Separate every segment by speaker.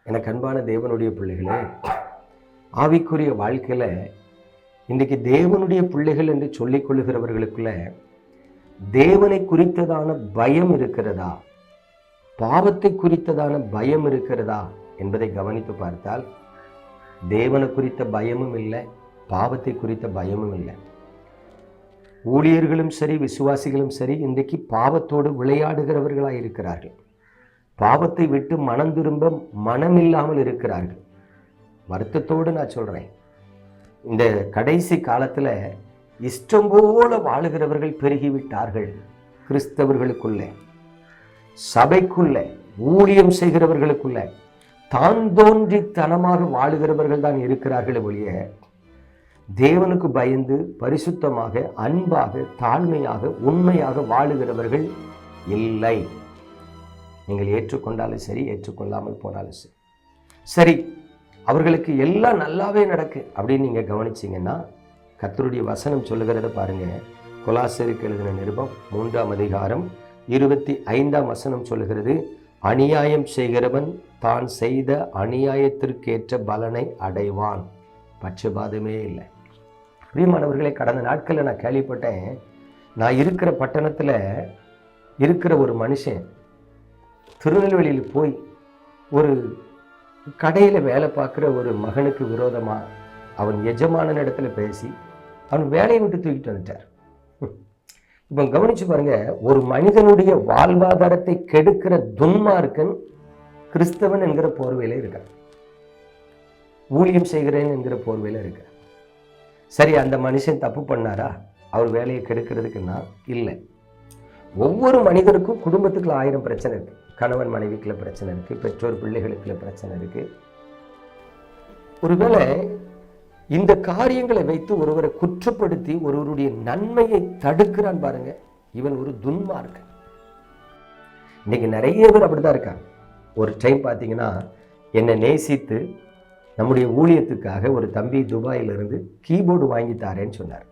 Speaker 1: எனக்கு அன்பான தேவனுடைய பிள்ளைகளே, ஆவிக்குரிய வாழ்க்கையில இன்றைக்கு தேவனுடைய பிள்ளைகள் என்று சொல்லிக் கொள்ளுகிறவர்களுக்குள்ள தேவனை குறித்ததான பயம் இருக்கிறதா, பாவத்தை குறித்ததான பயம் இருக்கிறதா என்பதை கவனித்து பார்த்தால் தேவனை குறித்த பயமும் இல்லை, பாவத்தை குறித்த பயமும் இல்லை. ஊழியர்களும் சரி, விசுவாசிகளும் சரி, இன்றைக்கு பாவத்தோடு விளையாடுகிறவர்களாக இருக்கிறார்கள். பாவத்தை விட்டு மனம் திரும்ப மனமில்லாமல் இருக்கிறார்கள். வருத்தத்தோடு நான் சொல்றேன், இந்த கடைசி காலத்துல இஷ்டம் போல வாழுகிறவர்கள் பெருகிவிட்டார்கள். கிறிஸ்தவர்களுக்குள்ள, சபைக்குள்ள, ஊழியம் செய்கிறவர்களுக்குள்ள தான் தோன்றித்தனமாக வாழுகிறவர்கள் தான் இருக்கிறார்கள் ஒழிய தேவனுக்கு பயந்து பரிசுத்தமாக, அன்பாக, தாழ்மையாக, உண்மையாக வாழுகிறவர்கள் இல்லை. நீங்கள் ஏற்றுக்கொண்டாலும் சரி, ஏற்றுக்கொள்ளாமல் போனாலும் சரி. சரி, அவர்களுக்கு எல்லாம் நல்லாவே நடக்கு அப்படின்னு நீங்க கவனிச்சீங்கன்னா, கர்த்தருடைய வசனம் சொல்லுகிறத பாருங்க. கொலாசருக்கு எழுதின நிருபம் 3ஆம் அதிகாரம் 25ஆம் வசனம் சொல்லுகிறது, அநியாயம் செய்கிறவன் தான் செய்த அநியாயத்திற்கேற்ற பலனை அடைவான். பட்சபாதமே இல்லை. பிரியமானவர்களே, கடந்த நாட்களில் நான் கேள்விப்பட்டேன், நான் இருக்கிற பட்டணத்தில் இருக்கிற ஒரு மனுஷன் திருநெல்வேலியில் போய் ஒரு கடையில் வேலை பார்க்குற ஒரு மகனுக்கு விரோதமாக அவன் எஜமான இடத்துல பேசி அவன் வேலையை விட்டு தூக்கிட்டு வந்துட்டார். இப்போ கவனிச்சு பாருங்க, ஒரு மனிதனுடைய வாழ்வாதாரத்தை கெடுக்கிற துன்மார்க்கன் கிறிஸ்தவன் என்கிற போர்வையில இருக்க, ஊழியம் செய்கிறேன் என்கிற போர்வையில இருக்க. சரி, அந்த மனுஷன் தப்பு பண்ணாரா அவர் வேலையை கெடுக்கிறதுக்குன்னா? இல்லை. ஒவ்வொரு மனிதருக்கும் குடும்பத்துக்குள்ள 1000 பிரச்சனை இருக்கு. கணவன் மனைவிக்குள்ள பிரச்சனை இருக்கு, பெற்றோர் பிள்ளைகளுக்குள்ள பிரச்சனை இருக்கு. ஒருவேளை இந்த காரியங்களை வைத்து ஒருவரை குற்றப்படுத்தி ஒருவருடைய நன்மையை தடுக்கிறான் பாருங்க, இவன் ஒரு துன்மார்க்கன். இன்னைக்கு நிறைய பேர் அப்படிதான் இருக்காங்க. ஒரு டைம் பார்த்தீங்கன்னா, என்னை நேசித்து நம்முடைய ஊழியத்துக்காக ஒரு தம்பி துபாயிலிருந்து கீபோர்டு வாங்கி தாரேன்னு சொன்னார்.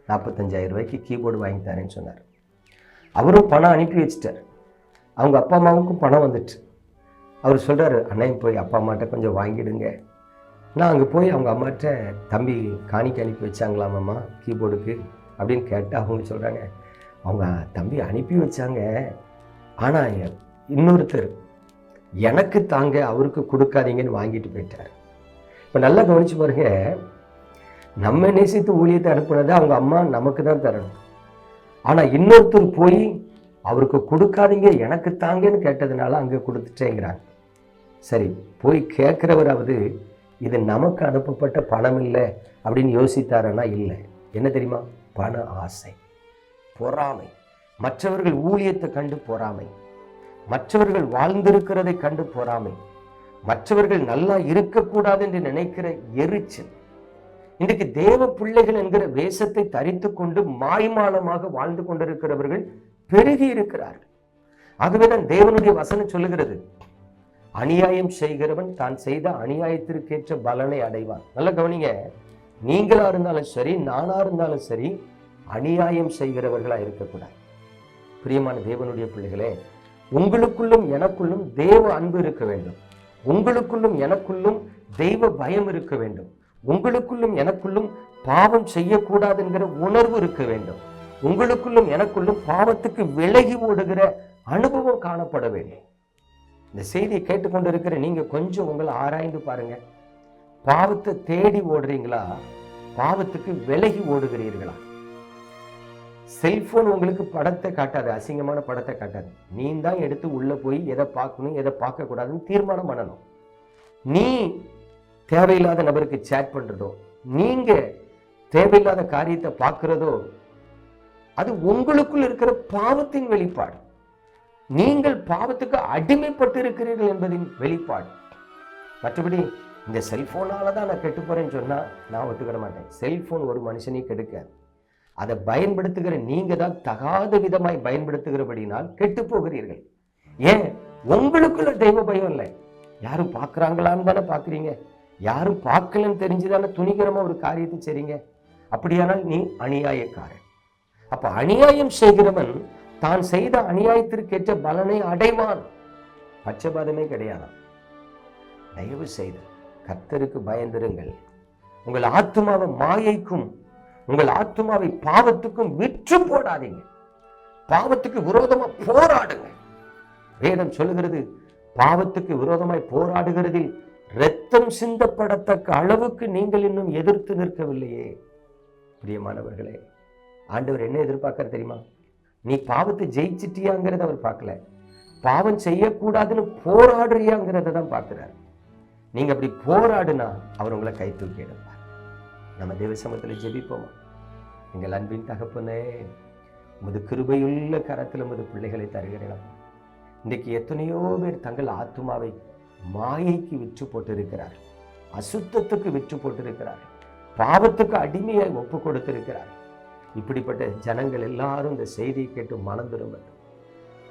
Speaker 1: 45,000 ரூபாய்க்கு கீபோர்டு வாங்கி தாரேன்னு சொன்னார். அவரும் பணம் அனுப்பி வச்சிட்டார். அவங்க அப்பா அம்மாவுக்கும் பணம் வந்துட்டு. அவர் சொல்கிறாரு, அண்ணன் போய் அப்பா அம்மாட்ட கொஞ்சம் வாங்கிடுங்க. நான் அங்கே போய் அவங்க அம்மாட்ட, தம்பி காணிக்க அனுப்பி வச்சாங்களாமம்மா கீபோர்டுக்கு அப்படின்னு கேட்டால் அவங்க சொல்கிறாங்க, அவங்க தம்பி அனுப்பி வச்சாங்க, ஆனால் இன்னொருத்தர் எனக்கு தாங்க அவருக்கு கொடுக்காதீங்கன்னு வாங்கிட்டு போயிட்டார். இப்போ நல்லா கவனிச்சு பாருங்க, நம்ம நேசித்து ஊழியத்தை அனுப்புனதை அவங்க அம்மா நமக்கு தான் தரணும். ஆனால் இன்னொருத்தர் போய் அவருக்கு கொடுக்காதீங்க எனக்கு தாங்கன்னு கேட்டதுனால அங்கே கொடுத்துட்டேங்கிறாங்க. சரி, போய் கேட்குறவராவது இது நமக்கு அனுப்பப்பட்ட பணம் இல்லை அப்படின்னு யோசித்தாரன்னா இல்லை. என்ன தெரியுமா? பண ஆசை, பொறாமை, மற்றவர்கள் ஊழியத்தை கண்டு பொறாமை, மற்றவர்கள் வாழ்ந்திருக்கிறதை கண்டு பொறாமை, மற்றவர்கள் நல்லா இருக்கக்கூடாது என்று நினைக்கிற எரிச்சல். இன்றைக்கு தேவ பிள்ளைகள் என்கிற வேஷத்தை தரித்து கொண்டு மாய்மாலமாக வாழ்ந்து கொண்டிருக்கிறவர்கள் பெருகி இருக்கிறார்கள். ஆகவேதான் தேவனுடைய வசனம் சொல்லுகிறது, அநியாயம் செய்கிறவன் தான் செய்த அநியாயத்திற்கேற்ற பலனை அடைவான். நல்ல கவனிங்க, நீங்களா இருந்தாலும் சரி, நானா இருந்தாலும் சரி, அநியாயம் செய்கிறவர்களா இருக்கக்கூடாது. பிரியமான தேவனுடைய பிள்ளைகளே, உங்களுக்குள்ளும் எனக்குள்ளும் தேவ அன்பு இருக்க வேண்டும். உங்களுக்குள்ளும் எனக்குள்ளும் தெய்வ பயம் இருக்க வேண்டும். உங்களுக்குள்ளும் எனக்குள்ளும் பாவம் செய்யக்கூடாது என்கிற உணர்வு இருக்க வேண்டும். உங்களுக்குள்ளும் எனக்குள்ளும் பாவத்துக்கு விலகி ஓடுகிற அனுபவம் காணப்பட வேண்டும். இந்த செய்தியை கேட்டுக்கொண்டிருக்கிற நீங்க கொஞ்சம் உங்களை ஆராய்ந்து பாருங்க. பாவத்தை தேடி ஓடுறீங்களா, பாவத்துக்கு விலகி ஓடுகிறீர்களா? செல்போன் உங்களுக்கு படத்தை காட்டாது, அசிங்கமான படத்தை காட்டாது. நீ தான் எடுத்து உள்ள போய் எதை பார்க்கணும் எதை பார்க்க கூடாதுன்னு தீர்மானம் பண்ணணும். நீ தேவையில்லாத நபருக்கு சேட் பண்றதோ, நீங்க தேவையில்லாத காரியத்தை பார்க்கிறதோ, அது உங்களுக்குள் இருக்கிற பாவத்தின் வெளிப்பாடு. நீங்கள் பாவத்துக்கு அடிமைப்பட்டு இருக்கிறீர்கள் என்பதின் வெளிப்பாடு. மற்றபடி இந்த செல்போனால தான் நான் கெட்டு போறேன்னு சொன்னா நான் ஒத்துக்கிட மாட்டேன். செல்போன் ஒரு மனுஷனையும் கெடுக்காது. அதை பயன்படுத்துகிற நீங்க தான் தகாத விதமாய் பயன்படுத்துகிறபடினால் கெட்டு போகிறீர்கள். ஏன்? உங்களுக்குள்ள தெய்வ பயம் இல்லை. யாரும் பார்க்கறாங்களான்னு தானே பார்க்குறீங்க. யாரும் பார்க்கலன்னு தெரிஞ்சுதானே துணிகரமா ஒரு காரியத்தை செய்றீங்க. அப்படியானால் நீ அநியாயக்காரன். அப்ப அநியாயம் செய்கிறவன் தான் செய்த அநியாயத்திற்கேற்ற பலனை அடைவான். பட்சபாதமே கிடையாது. தயவு செய்து கர்த்தருக்கு பயந்திருங்கள். உங்கள் ஆத்துமாவை மாயைக்கும் உங்கள் ஆத்துமாவை பாவத்துக்கும் விற்று போடாதீங்க. பாவத்துக்கு விரோதமா போராடுங்க. வேதம் சொல்லுகிறது, பாவத்துக்கு விரோதமாய் போராடுகிறதில் இரத்தம் சிந்தப்படத்தக்க அளவுக்கு நீங்கள் இன்னும் எதிர்த்து நிற்கவில்லையே. பிரியமானவர்களே, ஆண்டவர் என்ன எதிர்பார்க்கற தெரியுமா? நீ பாவத்தை ஜெயிச்சிட்டியாங்கிறத அவர் பார்க்கல, பாவம் செய்யக்கூடாதுன்னு போராடுறியாங்கிறத தான் பார்க்கிறார். நீங்க அப்படி போராடுனா அவர் உங்களை கை தூக்கி எடுப்பார். நம்ம தேவ சமூகத்தில் ஜெபிப்போமா? எங்கள் அன்பின் தகப்பனே, உமது கிருபையுள்ள கரத்தில் உமது பிள்ளைகளை தருகிறேன். இன்றைக்கு எத்தனையோ பேர் தங்கள் ஆத்துமாவை மாயைக்கு விற்று போட்டிருக்கிறார், அசுத்தத்துக்கு விற்று போட்டிருக்கிறார், பாவத்துக்கு அடிமையாய் ஒப்பு கொடுத்திருக்கிறார். இப்படிப்பட்ட ஜனங்கள் எல்லாரும் இந்த செய்தியை கேட்டு மனம் திரும்பட்டும்.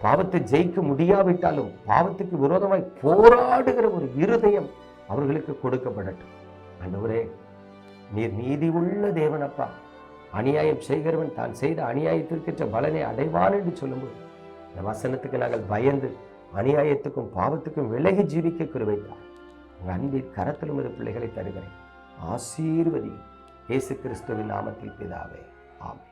Speaker 1: பாவத்தை ஜெயிக்க முடியாவிட்டாலும் பாவத்துக்கு விரோதமாய் போராடுகிற ஒரு இருதயம் அவர்களுக்கு கொடுக்கப்படட்டும். ஆண்டவரே, நீர் நீதி உள்ள தேவனப்பா. அநியாயம் செய்கிறவன் தான் செய்த அநியாயத்திற்கேற்ற பலனை அடைவான் என்று சொல்லும்போது இந்த வசனத்துக்கு நாங்கள் பயந்து அநியாயத்துக்கும் பாவத்துக்கும் விலகி ஜீவிக்க கிருபைத்தார். உங்கள் அன்பின் கரத்திலும் ஒரு பிள்ளைகளை தருகிறேன். ஆசீர்வதி. இயேசு கிறிஸ்துவின் நாமத்தில் பிதாவே, ஆமென்.